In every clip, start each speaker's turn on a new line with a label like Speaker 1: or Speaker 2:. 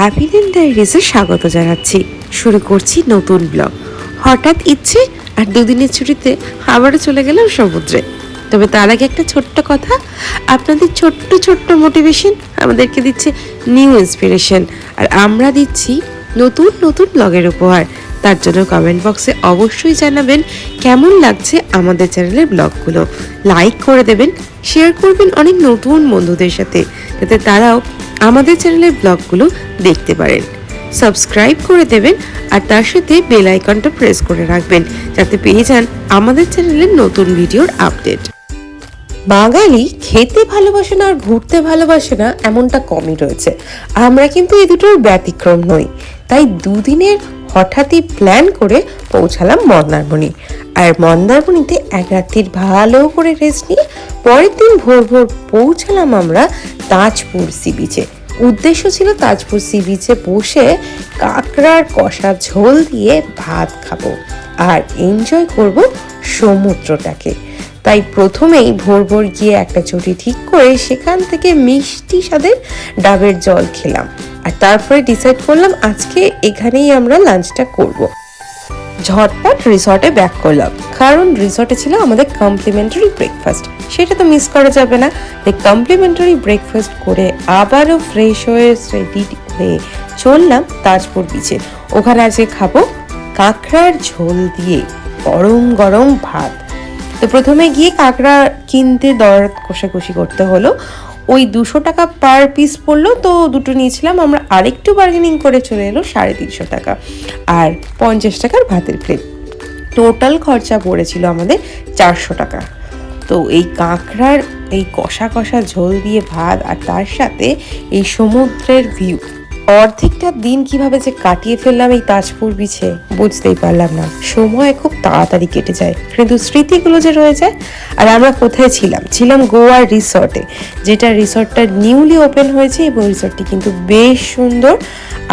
Speaker 1: হ্যাপিল্যান্ড ডায়েরিজে স্বাগত জানাচ্ছি। শুরু করছি নতুন ব্লগ। হঠাৎ ইচ্ছে আর দুদিনের ছুটিতে আবারও চলে গেলাম সমুদ্রে। তবে তার আগে একটা ছোট্ট কথা, আপনাদের ছোট্ট ছোট্ট মোটিভেশন আমাদেরকে দিচ্ছে নিউ ইন্সপিরেশন, আর আমরা দিচ্ছি নতুন নতুন ব্লগের উপহার। তার জন্য কমেন্ট বক্সে অবশ্যই জানাবেন কেমন লাগছে আমাদের চ্যানেলের ব্লগগুলো। লাইক করে দেবেন, শেয়ার করবেন অনেক নতুন বন্ধুদের সাথে, যাতে তারাও আমাদের চ্যানেলের ব্লগগুলো দেখতে পারেন। সাবস্ক্রাইব করে দেবেন আর তার সাথে বেল আইকনটা প্রেস করে রাখবেন, যাতে পেয়ে যান আমাদের চ্যানেলের নতুন ভিডিওর আপডেট। বাঙালি খেতে ভালোবাসে না আর ঘুরতে ভালোবাসে না এমনটা কমই রয়েছে। আমরা কিন্তু এই দুটোর ব্যতিক্রম নই। তাই দুদিনের হঠাৎই প্ল্যান করে পৌঁছালাম মন্দারমণি। আর মন্দারমণিতে এক রাত্রির ভালো করে রেস্ট নিয়ে পরের দিন ভোর ভোর পৌঁছালাম আমরা তাজপুর সি বিচে। উদ্দেশ্য ছিল তাজপুর সি বিচে বসে কাঁকড়ার কষা ঝোল দিয়ে ভাত খাবো আর এনজয় করব সমুদ্রটাকে। তাই প্রথমেই ভোর ভোর গিয়ে একটা চটি ঠিক করে সেখান থেকে মিষ্টি স্বাদের ডাবের জল খেলাম। আর তারপরে ডিসাইড করলাম আজকে এখানেই আমরা লাঞ্চটা করব। ঝটপট রিসর্টে ব্যাক করলাম, কারণ রিসর্টে ছিল আমাদের কমপ্লিমেন্টারি ব্রেকফাস্ট, সেটা তো মিস করা যাবে না। তাই কমপ্লিমেন্টারি ব্রেকফাস্ট করে আবারও ফ্রেশ হয়ে রেডি হয়ে চললাম তাজপুর বিচে। ওখানে আজকে খাবো কাঁকড়ার ঝোল দিয়ে গরম গরম ভাত। তো প্রথমে গিয়ে কাঁকড়া কিনতে দর কষাকষি করতে হলো। ওই 200 টাকা পার পিস পড়লো, তো দুটো নিয়েছিলাম আমরা। আরেকটু বার্গেনিং করে চলে এলো 350 টাকা আর 50 টাকার ভাতের প্লেট। টোটাল খরচা পড়েছিল আমাদের 400 টাকা। তো এই কাঁকড়ার এই কষা কষা ঝোল দিয়ে ভাত আর তার সাথে এই সমুদ্রের ভিউ, অর্ধেকটা দিন কিভাবে যে কাটিয়ে ফেললাম এই তাজপুর বিচে বুঝতেই পারলাম না। সময় খুব তাড়াতাড়ি কেটে যায়, কিন্তু স্মৃতিগুলো যে রয়ে যায়। আর আমরা কোথায় ছিলাম গোয়ার রিসর্টে, যেটা রিসর্টটা নিউলি ওপেন হয়েছে এবং রিসর্টটি কিন্তু বেশ সুন্দর।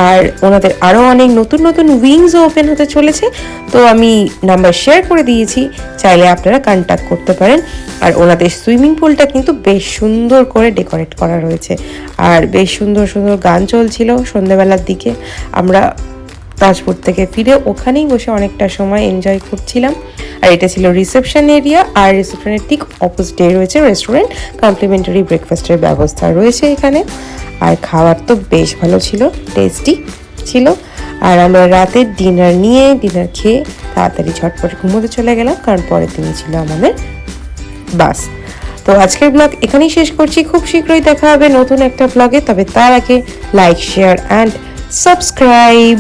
Speaker 1: আর ওনাদের আরও অনেক নতুন নতুন উইংসও ওপেন হতে চলেছে। তো আমি নাম্বার শেয়ার করে দিয়েছি, চাইলে আপনারা কন্ট্যাক্ট করতে পারেন। আর ওনাদের সুইমিং পুলটা কিন্তু বেশ সুন্দর করে ডেকোরেট করা রয়েছে, আর বেশ সুন্দর সুন্দর গান চলছিল সন্ধ্যেবেলার দিকে। আমরা তাজপুর থেকে ফিরে ওখানেই বসে অনেকটা সময় এনজয় করছিলাম। আর এটা ছিল রিসেপশন এরিয়া, আর রিসেপশনের ঠিক অপোজিটে রয়েছে রেস্টুরেন্ট। কমপ্লিমেন্টারি ব্রেকফাস্টের ব্যবস্থা রয়েছে এখানে। আর খাবার তো বেশ ভালো ছিল, টেস্টি ছিল। আর আমরা রাতের ডিনার খেয়ে তাড়াতাড়ি ঝটপট ঘুমোতে চলে গেলাম, কারণ পরের দিনই ছিল আমাদের বাস। তো আজকের ব্লগ এখানেই শেষ করছি। খুব শীঘ্রই দেখা হবে নতুন একটা ব্লগে। তবে তার আগে লাইক, শেয়ার অ্যান্ড সাবস্ক্রাইব।